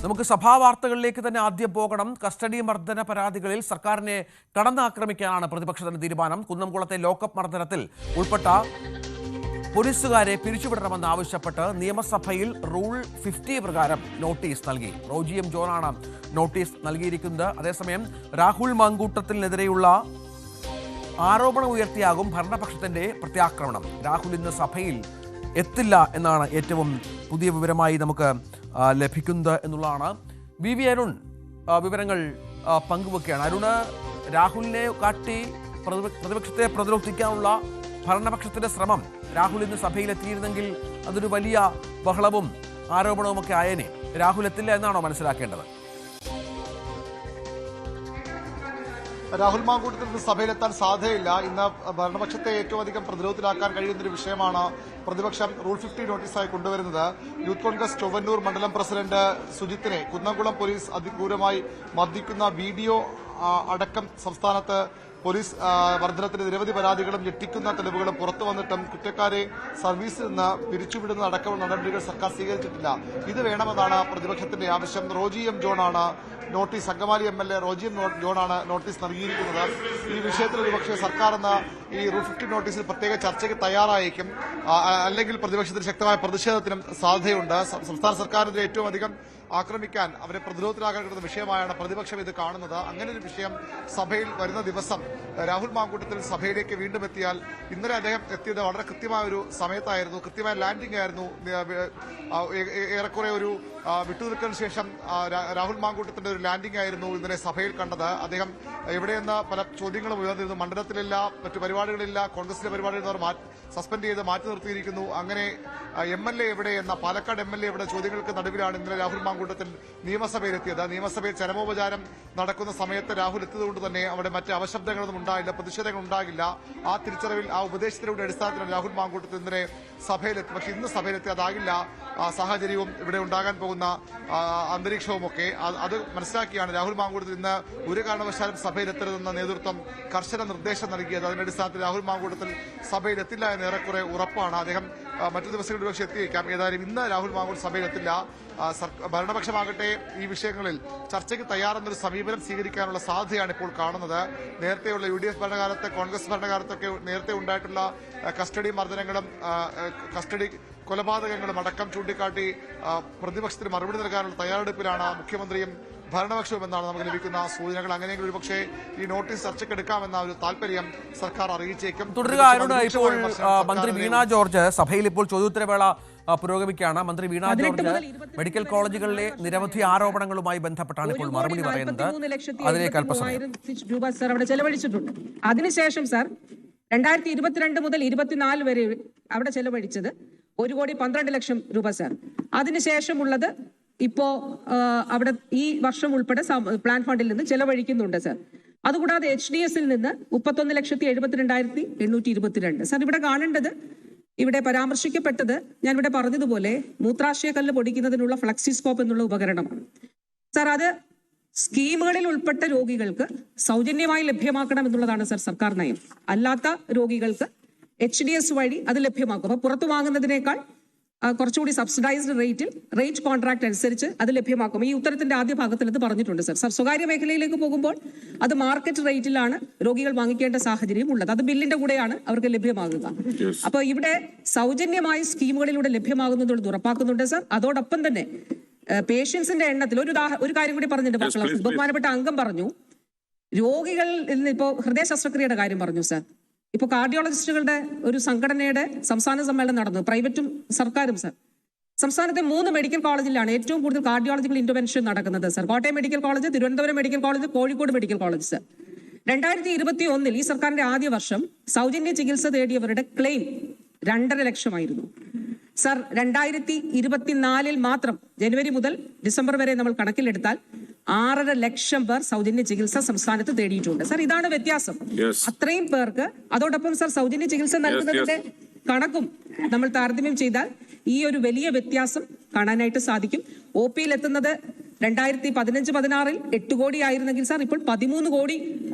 നമുക്ക് സഭാ വാർത്തകളിലേക്ക് തന്നെ ആദ്യം പോകണം. കസ്റ്റഡി മർദ്ദന പരാതികളിൽ സർക്കാരിനെ കടന്നാക്രമിക്കാനാണ് പ്രതിപക്ഷത്തിന്റെ തീരുമാനം. കുന്നംകുളത്തെ ലോക്കപ്പ് മർദ്ദനത്തിൽ ഉൾപ്പെട്ട പോലീസുകാരെ പിരിച്ചുവിടണമെന്ന് ആവശ്യപ്പെട്ട് നിയമസഭയിൽ റൂൾ 50 പ്രകാരം നോട്ടീസ് നൽകി. റോജി എം ജോണാണ് നോട്ടീസ് നൽകിയിരിക്കുന്നത്. അതേസമയം രാഹുൽ മാങ്കൂട്ടത്തിനെതിരെയുള്ള ആരോപണം ഉയർത്തിയാകും ഭരണപക്ഷത്തിന്റെ പ്രത്യാക്രമണം. രാഹുൽ ഇന്ന് സഭയിൽ എത്തില്ല എന്നാണ് ഏറ്റവും പുതിയ വിവരമായി നമുക്ക് ലഭിക്കുന്നത് എന്നുള്ളതാണ്. വി അരുൺ വിവരങ്ങൾ പങ്കുവെക്കുകയാണ്. അരുണ്, രാഹുലിനെ കാട്ടി പ്രതിപക്ഷത്തെ പ്രതിരോധിക്കാനുള്ള ഭരണപക്ഷത്തിന്റെ ശ്രമം രാഹുൽ ഇന്ന് സഭയിലെത്തിയിരുന്നെങ്കിൽ അതൊരു വലിയ ബഹളവും ആരോപണവുമൊക്കെ ആയേനെ. രാഹുൽ എത്തില്ല എന്നാണോ മനസ്സിലാക്കേണ്ടത്? രാഹുൽ മാങ്കൂട്ടത്തിൽ സഭയിലെത്താൻ സാധ്യതയില്ല. ഇന്ന് ഭരണപക്ഷത്തെ ഏറ്റവും അധികം പ്രതിരോധത്തിലാക്കാൻ കഴിയുന്നൊരു വിഷയമാണ് പ്രതിപക്ഷം റൂൾ 50 നോട്ടീസായി കൊണ്ടുവരുന്നത്. യൂത്ത് കോൺഗ്രസ് ചൊവ്വന്നൂർ മണ്ഡലം പ്രസിഡന്റ് സുജിത്തിനെ കുന്നംകുളം പോലീസ് അതിക്രൂരമായി മർദ്ദിക്കുന്ന വീഡിയോ അടക്കം സംസ്ഥാനത്ത് പോലീസ് മർദ്ദനത്തിന് നിരവധി പരാതികളും ഞെട്ടിക്കുന്ന തെളിവുകളും പുറത്തു വന്നിട്ടും കുറ്റക്കാരെ സർവീസിൽ നിന്ന് പിരിച്ചുവിടുന്ന അടക്കമുള്ള നടപടികൾ സർക്കാർ സ്വീകരിച്ചിട്ടില്ല. ഇത് വേണമെന്നാണ് പ്രതിപക്ഷത്തിന്റെ ആവശ്യം. റോജി എം ജോണാണ് notice, Angamaly MLA Roji M ജോണാണ് നോട്ടീസ് നൽകിയിരിക്കുന്നത്. ഈ വിഷയത്തിൽ ഒരുപക്ഷെ സർക്കാർ എന്ന ഈ റൂൾ 50 നോട്ടീസിൽ പ്രത്യേക ചർച്ചയ്ക്ക് തയ്യാറായേക്കും. അല്ലെങ്കിൽ പ്രതിപക്ഷത്തിന് ശക്തമായ പ്രതിഷേധത്തിനും സാധ്യതയുണ്ട്. സംസ്ഥാന സർക്കാരിന്റെ ഏറ്റവും അധികം ആക്രമിക്കാൻ അവരെ പ്രതിരോധത്തിലാക്കാൻ കിട്ടുന്ന വിഷയമായാണ് പ്രതിപക്ഷം ഇത് കാണുന്നത്. അങ്ങനെ ഒരു വിഷയം സഭയിൽ വരുന്ന ദിവസം രാഹുൽ മാങ്കൂട്ടത്തിൽ സഭയിലേക്ക് വീണ്ടും എത്തിയാൽ, ഇന്നലെ അദ്ദേഹം എത്തിയത് വളരെ കൃത്യമായ ഒരു സമയത്തായിരുന്നു, കൃത്യമായ ലാൻഡിംഗ് ആയിരുന്നു. ഏറെക്കുറെ ഒരു വിട്ടുനിൽക്കലിന് ശേഷം രാഹുൽ മാങ്കൂട്ടത്തിന്റെ ഒരു ലാൻഡിംഗ് ആയിരുന്നു ഇന്നലെ സഭയിൽ കണ്ടത്. അദ്ദേഹം എവിടെയെന്ന് പല ചോദ്യങ്ങളും ഉയർന്നിരുന്നു. മണ്ഡലത്തിലില്ല, മറ്റു പരിപാടികളില്ല, കോൺഗ്രസിന്റെ പരിപാടികൾ അവർ സസ്പെൻഡ് ചെയ്ത് മാറ്റി നിർത്തിയിരിക്കുന്നു. അങ്ങനെ MLA എവിടെ എന്ന പാലക്കാട് MLA എവിടെ ചോദ്യങ്ങൾക്ക് നടുവിലാണ് ഇന്നലെ രാഹുൽ മാങ്കൂട്ടത്തിൽ നിയമസഭയിലെത്തിയത്. നിയമസഭയിൽ ചരമോപചാരം നടക്കുന്ന സമയത്ത് രാഹുൽ എത്തിയതുകൊണ്ട് തന്നെ അവിടെ മറ്റ് അപശബ്ദങ്ങളൊന്നും ഉണ്ടായില്ല, പ്രതിഷേധങ്ങൾ ഉണ്ടാകില്ല. ആ തിരിച്ചറിവിൽ, ആ ഉപദേശത്തിന്റെ അടിസ്ഥാനത്തിലാണ് രാഹുൽ മാങ്കൂട്ടത്തിൽ ഇന്നലെ സഭയിലെത്തി. പക്ഷേ ഇന്ന് സഭയിലെത്തി അതാകില്ല സാഹചര്യവും ഇവിടെ ഉണ്ടാകാൻ പോകുന്ന അന്തരീക്ഷവുമൊക്കെ അത് മനസ്സിലാക്കിയാണ് രാഹുൽ മാങ്കൂട്ടത്തിൽ ഇന്ന് ഒരു കാരണവശാലും സഭയിലെത്തരുതെന്ന നേതൃത്വം കർശന നിർദ്ദേശം നൽകിയത്. അതിന്റെ അടിസ്ഥാനത്തിൽ രാഹുൽ മാങ്കൂട്ടത്തിൽ സഭയിലെത്തില്ല എന്ന് ഏറെക്കുറെ ഉറപ്പാണ്. അദ്ദേഹം മറ്റു ദിവസങ്ങളിൽ പക്ഷേ എത്തിയേക്കാം. ഏതായാലും ഇന്ന് രാഹുൽ മാങ്കൂട്ടത്തിൽ സഭയിലെത്തില്ല. ഭരണപക്ഷമാകട്ടെ ഈ വിഷയങ്ങളിൽ ചർച്ചയ്ക്ക് തയ്യാറെന്നൊരു സമീപനം സ്വീകരിക്കാനുള്ള സാധ്യതയാണ് ഇപ്പോൾ കാണുന്നത്. നേരത്തെയുള്ള UDF ഭരണകാലത്ത്, കോൺഗ്രസ് ഭരണകാലത്തൊക്കെ നേരത്തെ ഉണ്ടായിട്ടുള്ള കസ്റ്റഡി മർദ്ദനങ്ങളും കസ്റ്റഡി കൊലപാതകങ്ങളും അടക്കം ചൂണ്ടിക്കാട്ടി പ്രതിപക്ഷത്തിന് മറുപടി നൽകാനുള്ള തയ്യാറെടുപ്പിലാണ് മുഖ്യമന്ത്രിയും ഭരണപക്ഷവും എന്നാണ് നമുക്ക് ലഭിക്കുന്ന സൂചനകൾ. അങ്ങനെയെങ്കിൽ ഒരുപക്ഷെ ഈ നോട്ടീസ് ചർച്ചയ്ക്കെടുക്കാമെന്ന ഒരു താല്പര്യം സർക്കാർ അറിയിച്ചേക്കും. തുടരുക. ഇപ്പോൾ മന്ത്രി വീണ ജോർജ് സഭയിൽ ഇപ്പോൾ ചോദ്യോത്തരവേള പുരോഗമിക്കുകയാണ്. മന്ത്രി വീണ ജോർജ് മെഡിക്കൽ കോളേജുകളിലെ നിരവധി ആരോപണങ്ങളുമായി ബന്ധപ്പെട്ടാണ് ഇപ്പോൾ മറുപടി പറയുന്നത്. അതിലേക്ക് അല്പസമയം രൂപ സർ അവിടെ ചെലവഴിച്ചിട്ടുണ്ട്. അതിനുശേഷം സർ 2022 മുതൽ 24 വരെ അവിടെ ചെലവഴിച്ചത് 1,12,00,000 രൂപ സർ. അതിനുശേഷമുള്ളത് ഇപ്പോ അവിടെ ഈ വർഷം ഉൾപ്പെടെ പ്ലാൻ ഫണ്ടിൽ നിന്ന് ചെലവഴിക്കുന്നുണ്ട് സർ. അതുകൂടാതെ HDSൽ നിന്ന് 31,72,822 സർ. ഇവിടെ കാണേണ്ടത്, ഇവിടെ പരാമർശിക്കപ്പെട്ടത് ഞാൻ ഇവിടെ പറഞ്ഞതുപോലെ മൂത്രാശയ കല്ല് പൊടിക്കുന്നതിനുള്ള ഫ്ലക്സിസ്കോപ്പ് എന്നുള്ള ഉപകരണമാണ് സർ. അത് സ്കീമുകളിൽ ഉൾപ്പെട്ട രോഗികൾക്ക് സൗജന്യമായി ലഭ്യമാക്കണം എന്നുള്ളതാണ് സർ സർക്കാർ നയം. അല്ലാത്ത രോഗികൾക്ക് HDS വഴി അത് ലഭ്യമാക്കും. അപ്പൊ പുറത്തു വാങ്ങുന്നതിനേക്കാൾ കുറച്ചുകൂടി സബ്സിഡൈസ്ഡ് റേറ്റിൽ റേറ്റ് കോൺട്രാക്ട് അനുസരിച്ച് അത് ലഭ്യമാക്കും. ഈ ഉത്തരത്തിന്റെ ആദ്യ ഭാഗത്തിൽ അത് പറഞ്ഞിട്ടുണ്ട് സർ. സ്വകാര്യ മേഖലയിലേക്ക് പോകുമ്പോൾ അത് മാർക്കറ്റ് റേറ്റിലാണ് രോഗികൾ വാങ്ങിക്കേണ്ട സാഹചര്യം ഉള്ളത്. അത് ബില്ലിന്റെ കൂടെയാണ് അവർക്ക് ലഭ്യമാകുക. അപ്പൊ ഇവിടെ സൗജന്യമായി സ്കീമുകളിലൂടെ ലഭ്യമാകുന്നത് ഉറപ്പാക്കുന്നുണ്ട് സർ. അതോടൊപ്പം തന്നെ പേഷ്യൻസിന്റെ എണ്ണത്തിൽ ഒരു കാര്യം കൂടി പറഞ്ഞിട്ടുണ്ട്. ബഹുമാനപ്പെട്ട അംഗം പറഞ്ഞു, രോഗികൾ ഇപ്പോ ഹൃദയ ശസ്ത്രക്രിയയുടെ കാര്യം പറഞ്ഞു സർ. ഇപ്പൊ കാർഡിയോളജിസ്റ്റുകളുടെ ഒരു സംഘടനയുടെ സംസ്ഥാന സമ്മേളനം നടന്നു, പ്രൈവറ്റും സർക്കാരും സർ. സംസ്ഥാനത്തെ 3 മെഡിക്കൽ കോളേജിലാണ് ഏറ്റവും കൂടുതൽ കാർഡിയോളജിക്കൽ ഇന്റർവെൻഷൻ നടക്കുന്നത് sir. Kottayam medical college, Thiruvananthapuram medical college, Kozhikode medical college sir. 2021 ഈ സർക്കാരിന്റെ ആദ്യ വർഷം സൗജന്യ ചികിത്സ തേടിയവരുടെ ക്ലെയിം 2.5 ലക്ഷമായിരുന്നു സർ. 2024 മാത്രം ജനുവരി മുതൽ ഡിസംബർ വരെ നമ്മൾ കണക്കിലെടുത്താൽ 6.5 ലക്ഷം പേർ സൗജന്യ ചികിത്സ സംസ്ഥാനത്ത് തേടിയിട്ടുണ്ട് സർ. ഇതാണ് വ്യത്യാസം. അത്രയും പേർക്ക് അതോടൊപ്പം സർ സൗജന്യ ചികിത്സ നൽകുന്നതിന്റെ കണക്കും നമ്മൾ താരതമ്യം ചെയ്താൽ ഈ ഒരു വലിയ വ്യത്യാസം കാണാനായിട്ട് സാധിക്കും. OPയിൽ എത്തുന്നത് 2015-16 8 കോടി ആയിരുന്നെങ്കിൽ സാർ ഇപ്പോൾ 13 കോടി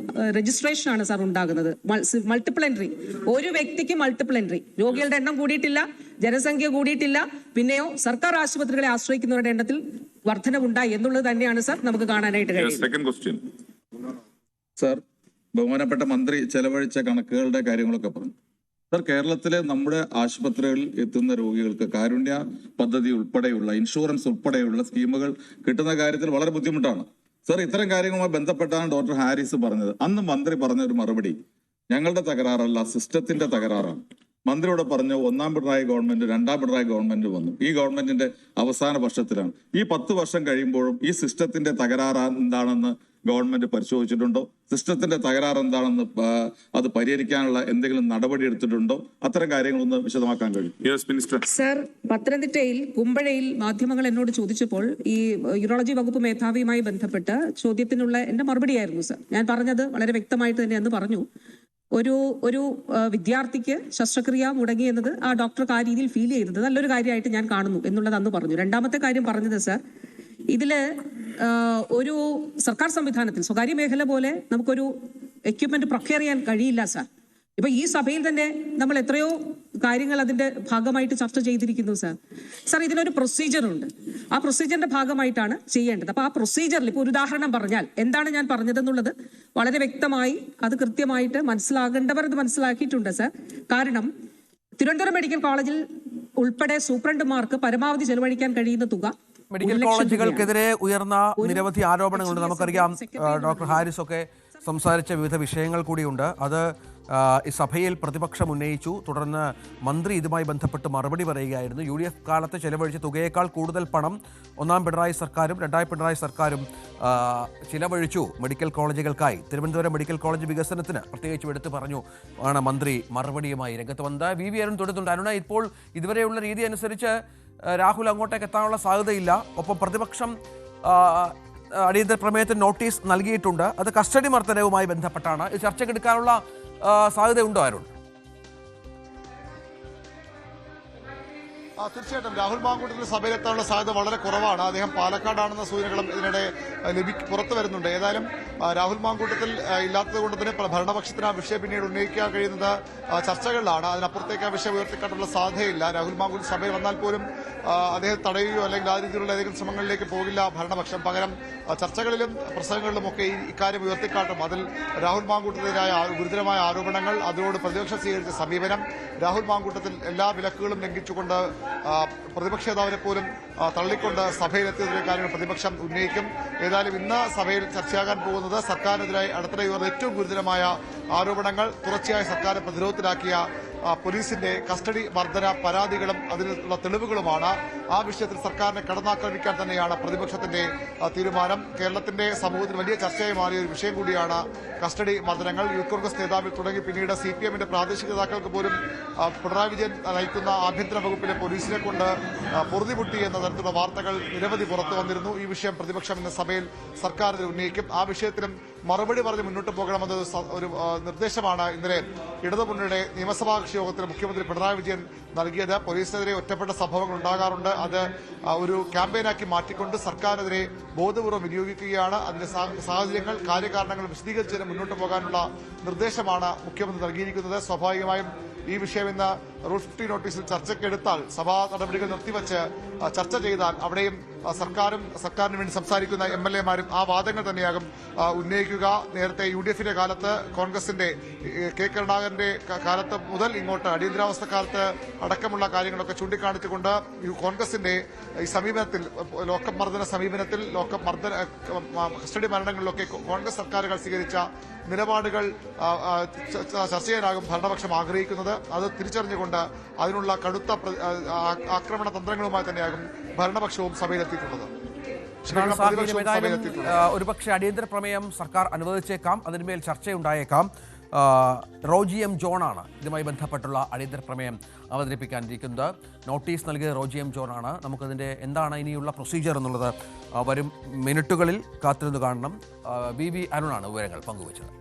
രജിസ്ട്രേഷൻ ആണ് സാർ ഉണ്ടാകുന്നത്. മൾട്ടിപ്പിൾ എൻട്രി, ഒരു വ്യക്തിക്ക് മൾട്ടിപ്പിൾ എൻട്രി. രോഗികളുടെ എണ്ണം കൂടിയിട്ടില്ല, ജനസംഖ്യ കൂടിയിട്ടില്ല, പിന്നെയോ സർക്കാർ ആശുപത്രികളെ ആശ്രയിക്കുന്നവരുടെ എണ്ണത്തിൽ വർധനവുണ്ടായി എന്നുള്ളത് തന്നെയാണ് സർ നമുക്ക് കാണാനായിട്ട് കഴിയും. സർ, ബഹുമാനപ്പെട്ട മന്ത്രി ചെലവഴിച്ച കണക്കുകളുടെ കാര്യങ്ങളൊക്കെ പറഞ്ഞു. സർ, കേരളത്തിലെ നമ്മുടെ ആശുപത്രികളിൽ എത്തുന്ന രോഗികൾക്ക് കാരുണ്യ പദ്ധതി ഉൾപ്പെടെയുള്ള ഇൻഷുറൻസ് ഉൾപ്പെടെയുള്ള സ്കീമുകൾ കിട്ടുന്ന കാര്യത്തിൽ വളരെ ബുദ്ധിമുട്ടാണ്. സർ, ഇത്തരം കാര്യങ്ങളുമായി ബന്ധപ്പെട്ടാണ് ഡോക്ടർ ഹാരിസ് പറഞ്ഞത്. അന്ന് മന്ത്രി പറഞ്ഞ ഒരു മറുപടി ഞങ്ങളുടെ തകരാറല്ല, സിസ്റ്റത്തിന്റെ തകരാറാണ്. മന്ത്രിയോട് പറഞ്ഞു ഒന്നാം പിണറായി ഗവൺമെന്റ്, രണ്ടാം പിണറായി ഗവൺമെന്റ് വന്നു, ഈ ഗവൺമെന്റിന്റെ അവസാന വർഷത്തിലാണ്. ഈ 10 വർഷം കഴിയുമ്പോഴും ഈ സിസ്റ്റത്തിന്റെ തകരാറ് എന്താണെന്ന് ഗവൺമെന്റ് പരിശോധിച്ചിട്ടുണ്ടോ? സിസ്റ്റത്തിന്റെ തകരാറ് എന്താണെന്ന് അത് പരിഹരിക്കാനുള്ള എന്തെങ്കിലും നടപടി എടുത്തിട്ടുണ്ടോ? അത്തരം കാര്യങ്ങളൊന്ന് വിശദമാക്കാൻ കഴിയും. സർ, പത്തനംതിട്ടയിൽ കുമ്പഴയിൽ മാധ്യമങ്ങൾ എന്നോട് ചോദിച്ചപ്പോൾ ഈ യൂറോളജി വകുപ്പ് മേധാവിയുമായി ബന്ധപ്പെട്ട ചോദ്യത്തിനുള്ള എന്റെ മറുപടിയായിരുന്നു സർ. ഞാൻ പറഞ്ഞത് വളരെ വ്യക്തമായിട്ട് തന്നെ അന്ന് പറഞ്ഞു, ഒരു വിദ്യാർത്ഥിക്ക് ശസ്ത്രക്രിയ മുടങ്ങി എന്നത് ആ ഡോക്ടർക്ക് ആ രീതിയിൽ ഫീൽ ചെയ്തത് നല്ലൊരു കാര്യമായിട്ട് ഞാൻ കാണുന്നു എന്നുള്ളത് അന്ന് പറഞ്ഞു. രണ്ടാമത്തെ കാര്യം പറഞ്ഞത് സർ, ഇതില് ഒരു സർക്കാർ സംവിധാനത്തിൽ സ്വകാര്യ മേഖല പോലെ നമുക്കൊരു എക്യുപ്മെന്റ് പ്രൊക്യൂർ ചെയ്യാൻ കഴിയില്ല സാർ. ഇപ്പൊ ഈ സഭയിൽ തന്നെ നമ്മൾ എത്രയോ കാര്യങ്ങൾ അതിന്റെ ഭാഗമായിട്ട് ചർച്ച ചെയ്തിരിക്കുന്നു സാർ. സാർ, ഇതിനൊരു പ്രൊസീജിയർ ഉണ്ട്, ആ പ്രൊസീജിയറിന്റെ ഭാഗമായിട്ടാണ് ചെയ്യേണ്ടത്. അപ്പൊ ആ പ്രൊസീജിയറിൽ ഇപ്പൊ ഒരു ഉദാഹരണം പറഞ്ഞാൽ എന്താണ് ഞാൻ പറഞ്ഞതെന്നുള്ളത് വളരെ വ്യക്തമായി അത് കൃത്യമായിട്ട് മനസ്സിലാകേണ്ടവർ അത് മനസ്സിലാക്കിയിട്ടുണ്ട് സാർ. കാരണം തിരുവനന്തപുരം മെഡിക്കൽ കോളേജിൽ ഉൾപ്പെടെ സൂപ്രണ്ടുമാർക്ക് പരമാവധി ചെലവഴിക്കാൻ കഴിയുന്ന തുക മെഡിക്കൽ കോളേജുകൾക്കെതിരെ ഉയർന്ന നിരവധി ആരോപണങ്ങളുണ്ട്. നമുക്കറിയാം, ഡോക്ടർ ഹാരിസ് ഒക്കെ സംസാരിച്ച വിവിധ വിഷയങ്ങൾ കൂടിയുണ്ട്. അത് ഈ സഭയിൽ പ്രതിപക്ഷം ഉന്നയിച്ചു. തുടർന്ന് മന്ത്രി ഇതുമായി ബന്ധപ്പെട്ട് മറുപടി പറയുകയായിരുന്നു. UDF കാലത്ത് ചെലവഴിച്ച തുകയേക്കാൾ കൂടുതൽ പണം ഒന്നാം പിണറായി സർക്കാരും രണ്ടാം പിണറായി സർക്കാരും ചിലവഴിച്ചു മെഡിക്കൽ കോളേജുകൾക്കായി. തിരുവനന്തപുരം മെഡിക്കൽ കോളേജ് വികസനത്തിന് പ്രത്യേകിച്ച് എടുത്തു പറഞ്ഞു ആണ് മന്ത്രി മറുപടിയുമായി രംഗത്ത് വന്നത്. VV അരുൺ തൊടുത്തുണ്ട്. അരുണ, ഇപ്പോൾ ഇതുവരെയുള്ള രീതി അനുസരിച്ച് രാഹുൽ അങ്ങോട്ടേക്ക് എത്താനുള്ള സാധ്യതയില്ല. ഒപ്പം പ്രതിപക്ഷം അടിയന്തര പ്രമേയത്തിന് നോട്ടീസ് നൽകിയിട്ടുണ്ട്. അത് കസ്റ്റഡി മർദ്ദനവുമായി ബന്ധപ്പെട്ടാണ്. ഇത് ചർച്ചയ്ക്കെടുക്കാനുള്ള സാധ്യതയുണ്ടോ അരുൺ? തീർച്ചയായിട്ടും രാഹുൽ മാങ്കൂട്ടത്തിൽ സഭയിലെത്താനുള്ള സാധ്യത വളരെ കുറവാണ്. അദ്ദേഹം പാലക്കാടാണെന്ന സൂചനകളും ഇതിനിടെ പുറത്തു വരുന്നുണ്ട്. ഏതായാലും രാഹുൽ മാങ്കൂട്ടത്തിൽ ഇല്ലാത്തത് കൊണ്ട് തന്നെ ഭരണപക്ഷത്തിന് ആ വിഷയം പിന്നീട് ഉന്നയിക്കാൻ കഴിയുന്നത് ചർച്ചകളിലാണ്. അതിനപ്പുറത്തേക്ക് ആ വിഷയം ഉയർത്തിക്കാട്ടുള്ള സാധ്യതയില്ല. രാഹുൽ മാങ്കൂട്ടത്തിൽ സഭയിൽ വന്നാൽ പോലും അദ്ദേഹം തടയുകയോ അല്ലെങ്കിൽ ആ രീതിയിലുള്ള ഏതെങ്കിലും ശ്രമങ്ങളിലേക്ക് പോകില്ല ഭരണപക്ഷം. പകരം ചർച്ചകളിലും പ്രസംഗങ്ങളിലും ഒക്കെ ഇക്കാര്യം ഉയർത്തിക്കാട്ടും. അതിൽ രാഹുൽ മാങ്കൂട്ടത്തിനെതിരായ ഗുരുതരമായ ആരോപണങ്ങൾ, അതിനോട് പ്രതിപക്ഷം സ്വീകരിച്ച സമീപനം, രാഹുൽ മാങ്കൂട്ടത്തിൽ എല്ലാ വിലക്കുകളും ലംഘിച്ചുകൊണ്ട് പ്രതിപക്ഷ നേതാവിനെ പോലും തള്ളിക്കൊണ്ട് സഭയിലെത്തിയതിലെ കാര്യങ്ങൾ പ്രതിപക്ഷം ഉന്നയിക്കും. ഏതായാലും ഇന്ന് സഭയിൽ ചർച്ചയാകാൻ പോകുന്നത് സർക്കാരിനെതിരായി അടുത്തിടെ ഉയർന്ന ഏറ്റവും ഗുരുതരമായ ആരോപണങ്ങൾ, തുടർച്ചയായ സർക്കാർ പ്രതിരോധത്തിലാക്കിയ പോലീസിന്റെ കസ്റ്റഡി മർദ്ദന പരാതികളും അതിനുള്ള തെളിവുകളുമാണ്. ആ വിഷയത്തിൽ സർക്കാരിനെ കടന്നാക്രമിക്കാൻ തന്നെയാണ് പ്രതിപക്ഷത്തിന്റെ തീരുമാനം. കേരളത്തിന്റെ സമൂഹത്തിൽ വലിയ ചർച്ചയായി മാറിയ ഒരു വിഷയം കൂടിയാണ് കസ്റ്റഡി മർദ്ദനങ്ങൾ. യൂത്ത് കോൺഗ്രസ് നേതാവിൽ തുടങ്ങി പിന്നീട് CPM-ന്റെ പ്രാദേശിക നേതാക്കൾക്ക് പോലും പിണറായി വിജയൻ നയിക്കുന്ന ആഭ്യന്തര വകുപ്പിലെ പോലീസിനെ കൊണ്ട് പൊറുതിമുട്ടി എന്ന തരത്തിലുള്ള വാർത്തകൾ നിരവധി പുറത്തു വന്നിരുന്നു. ഈ വിഷയം പ്രതിപക്ഷം ഇന്ന് സഭയിൽ സർക്കാരിന് ഉന്നയിക്കും. ആ വിഷയത്തിലും മറുപടി പറഞ്ഞ് മുന്നോട്ട് പോകണമെന്ന ഒരു നിർദ്ദേശമാണ് ഇന്നലെ ഇടതുമുന്നണിയുടെ നിയമസഭാ യോഗത്തിൽ മുഖ്യമന്ത്രി പിണറായി വിജയൻ നൽകിയത്. പോലീസിനെതിരെ ഒറ്റപ്പെട്ട സംഭവങ്ങൾ ഉണ്ടാകാറുണ്ട്, അത് ഒരു ക്യാമ്പയിനാക്കി മാറ്റിക്കൊണ്ട് സർക്കാരിനെതിരെ ബോധപൂർവ്വം വിനിയോഗിക്കുകയാണ്. അതിന്റെ സാഹചര്യങ്ങൾ, കാര്യകാരണങ്ങൾ വിശദീകരിച്ചതിന് മുന്നോട്ട് പോകാനുള്ള നിർദ്ദേശമാണ് മുഖ്യമന്ത്രി നൽകിയിരിക്കുന്നത്. സ്വാഭാവികമായും ഈ വിഷയം ഇന്ന് റൂൾ 50 നോട്ടീസിൽ ചർച്ചയ്ക്കെടുത്താൽ, സഭാ നടപടികൾ നിർത്തിവച്ച് ചർച്ച ചെയ്താൽ അവിടെയും സർക്കാരിന് വേണ്ടി സംസാരിക്കുന്ന MLA-മാരും ആ വാദങ്ങൾ തന്നെയാകും ഉന്നയിക്കുക. നേരത്തെ UDF-ന്റെ കാലത്ത്, കോൺഗ്രസിന്റെ കെ കരുണാകരന്റെ കാലത്ത് മുതൽ ഇങ്ങോട്ട് അടിയന്തരാവസ്ഥ കാലത്ത് അടക്കമുള്ള കാര്യങ്ങളൊക്കെ ചൂണ്ടിക്കാണിച്ചുകൊണ്ട് കോൺഗ്രസിന്റെ ഈ സമീപനത്തിൽ, ലോക്കപ്പ് മർദ്ദന സമീപനത്തിൽ, കസ്റ്റഡി മരണങ്ങളിലൊക്കെ കോൺഗ്രസ് സർക്കാരുകൾ സ്വീകരിച്ച നിലപാടുകൾ ചർച്ച ചെയ്യാനാകും ഭരണപക്ഷം ആഗ്രഹിക്കുന്നത്. അത് തിരിച്ചറിഞ്ഞുകൊണ്ട് അതിനുള്ള കടുത്ത ആക്രമണ തന്ത്രങ്ങളുമായി തന്നെയാകും ഭരണപക്ഷവും സഭയിലെത്തിയിട്ടുള്ളത്. ഒരുപക്ഷെ അടിയന്തര പ്രമേയം സർക്കാർ അനുവദിച്ചേക്കാം, അതിന്മേൽ ചർച്ചയുണ്ടായേക്കാം. റോജി എം ജോണാണ് ഇതുമായി ബന്ധപ്പെട്ടുള്ള അടിയന്തര പ്രമേയം അവതരിപ്പിക്കാനിരിക്കുന്നത്. നോട്ടീസ് നൽകിയത് റോജി എം ജോണാണ്. നമുക്കതിൻ്റെ എന്താണ് ഇനിയുള്ള പ്രൊസീജിയർ എന്നുള്ളത് വരും മിനിറ്റുകളിൽ കാത്തിരുന്ന് കാണണം. VV അരുണാണ് വിവരങ്ങൾ പങ്കുവച്ചത്.